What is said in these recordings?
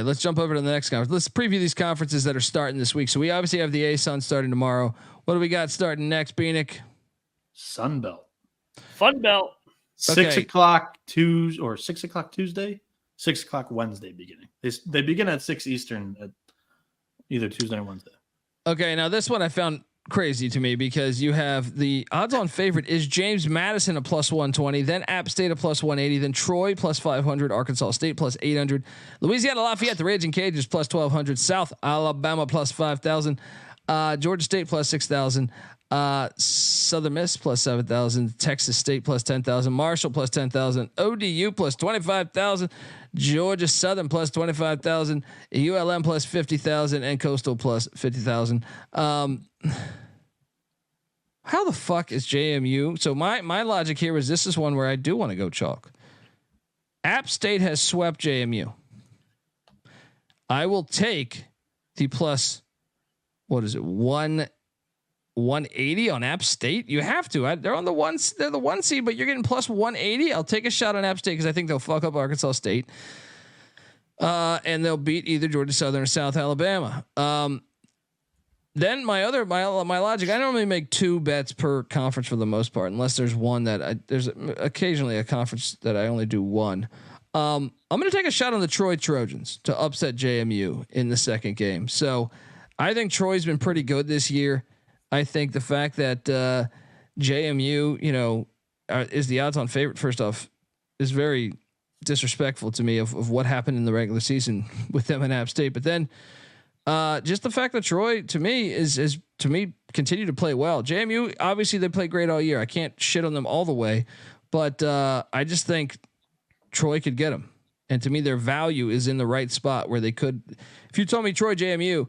Anyway, let's jump over to the next conference. Let's preview these conferences that are starting this week. So we obviously have the ASUN starting tomorrow. What do we got starting next, Bieniek? Sun Belt. Fun Belt. 6 o'clock Tuesday or 6 o'clock Tuesday, 6 o'clock Wednesday beginning. They begin at 6 Eastern at either Tuesday or Wednesday. Okay, now this one I found crazy to me because you have the odds-on favorite is James Madison at +120, then App State at +180, then Troy +500, Arkansas State +800, Louisiana Lafayette, the Raging Cajuns +1200, South Alabama +5,000, Georgia State +6,000. Southern Miss +7,000, Texas State +10,000, Marshall +10,000, ODU +25,000, Georgia Southern +25,000, ULM +50,000, and Coastal +50,000. How the fuck is JMU? So my logic here is this is one where I do want to go chalk. App State has swept JMU. I will take the plus. What is it? 180 on App State. You have to. They're on the ones. They're the 1 seed, but you're getting plus 180. I'll take a shot on App State because I think they'll fuck up Arkansas State, and they'll beat either Georgia Southern or South Alabama. Then my logic. I normally make 2 bets per conference for the most part, unless there's one that there's occasionally a conference that I only do 1. I'm going to take a shot on the Troy Trojans to upset JMU in the second game. So I think Troy's been pretty good this year. I think the fact that JMU, is the odds-on favorite. First off, is very disrespectful to me of what happened in the regular season with them in App State. But then, just the fact that Troy, to me, is continue to play well. JMU, obviously, they play great all year. I can't shit on them all the way, but I just think Troy could get them. And to me, their value is in the right spot where they could. If you told me Troy JMU.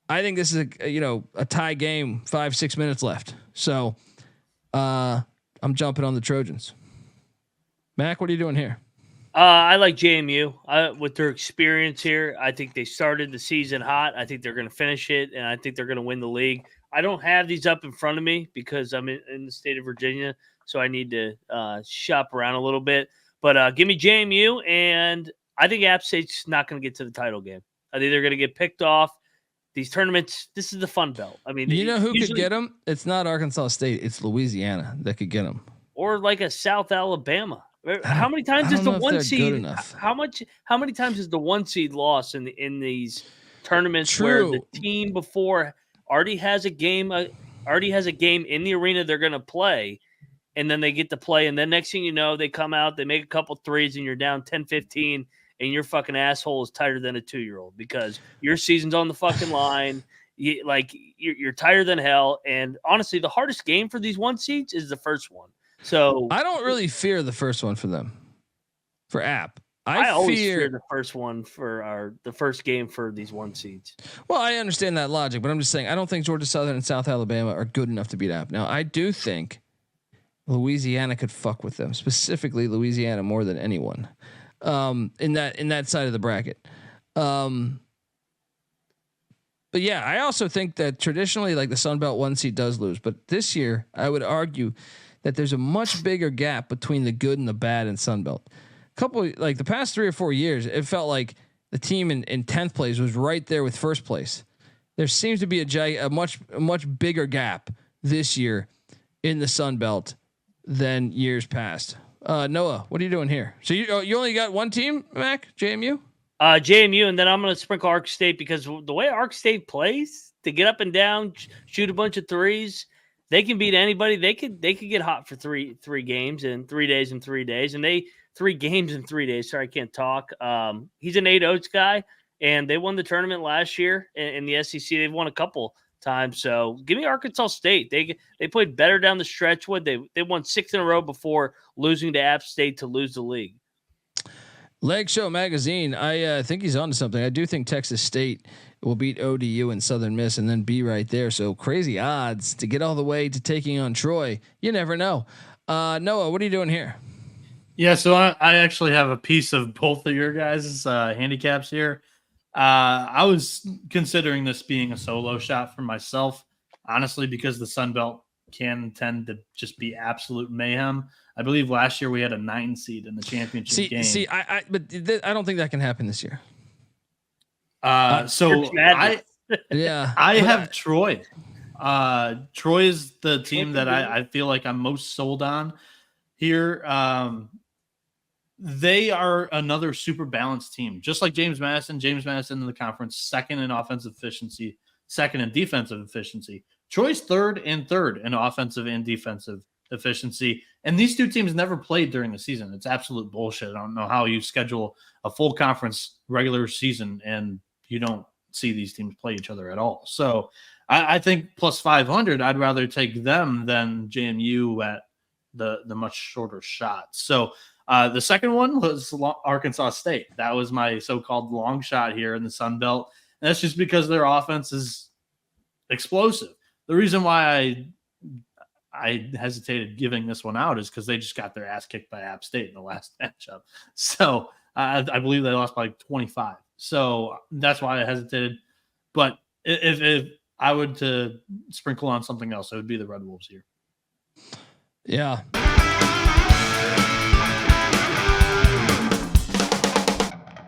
I think this is a tie game, 5-6 minutes left. So I'm jumping on the Trojans. Mac, what are you doing here? I like JMU with their experience here. I think they started the season hot. I think they're going to finish it, and I think they're going to win the league. I don't have these up in front of me because I'm in the state of Virginia, so I need to shop around a little bit. But give me JMU, and I think App State's not going to get to the title game. I think they're going to get picked off. These tournaments, this is the Fun Belt. I mean, who could get them? It's not Arkansas State. It's Louisiana that could get them. Or like a South Alabama. How many times is the 1 seed? How many times is the 1 seed lost in these tournaments where the team before already has a game in the arena they're going to play, and then they get to play, and then next thing you know, they come out, they make a couple threes, and you're down 10-15. And your fucking asshole is tighter than a 2-year-old because your season's on the fucking line. You're tighter than hell. And honestly, the hardest game for these 1 seeds is the first one. So I don't really fear the first one for them. For App, I always fear the first one for the first game for these 1 seeds. Well, I understand that logic, but I'm just saying I don't think Georgia Southern and South Alabama are good enough to beat App. Now, I do think Louisiana could fuck with them, specifically Louisiana more than anyone. In that side of the bracket. But yeah, I also think that traditionally, like the Sun Belt 1 seed does lose, but this year I would argue that there's a much bigger gap between the good and the bad in Sun Belt. The past 3 or 4 years, it felt like the team in 10th place was right there with first place. There seems to be a much bigger gap this year in the Sun Belt than years past. Noah, what are you doing here? So you only got 1 team, Mac? JMU? JMU, and then I'm going to sprinkle Ark State because the way Ark State plays, to get up and down, shoot a bunch of threes, they can beat anybody. They could get hot for three games in 3 days and 3 days, and 3 games in 3 days. Sorry, I can't talk. He's an Nate Oates guy, and they won the tournament last year in the SEC. They've won a couple times. So give me Arkansas State. They played better down the stretch. They won 6 in a row before losing to App State to lose the league. Leg Show Magazine. I think he's onto something. I do think Texas State will beat ODU and Southern Miss and then be right there. So crazy odds to get all the way to taking on Troy. You never know. Noah, what are you doing here? Yeah, so I actually have a piece of both of your guys' handicaps here. I was considering this being a solo shot for myself, honestly, because the Sun Belt can tend to just be absolute mayhem. I believe last year we had a 9 seed in the championship game. But I don't think that can happen this year. So I have Troy. Troy is the team that I feel like I'm most sold on here. They are another super balanced team, just like James Madison. James Madison in the conference, second in offensive efficiency, second in defensive efficiency. Troy's third in offensive and defensive efficiency. And these two teams never played during the season. It's absolute bullshit. I don't know how you schedule a full conference regular season and you don't see these teams play each other at all. So I think plus 500, I'd rather take them than JMU at the much shorter shot. So the second one was Arkansas State. That was my so-called long shot here in the Sun Belt. And that's just because their offense is explosive. The reason why I hesitated giving this one out is because they just got their ass kicked by App State in the last matchup. So I believe they lost by 25. So that's why I hesitated. But if I would to sprinkle on something else, it would be the Red Wolves here. Yeah.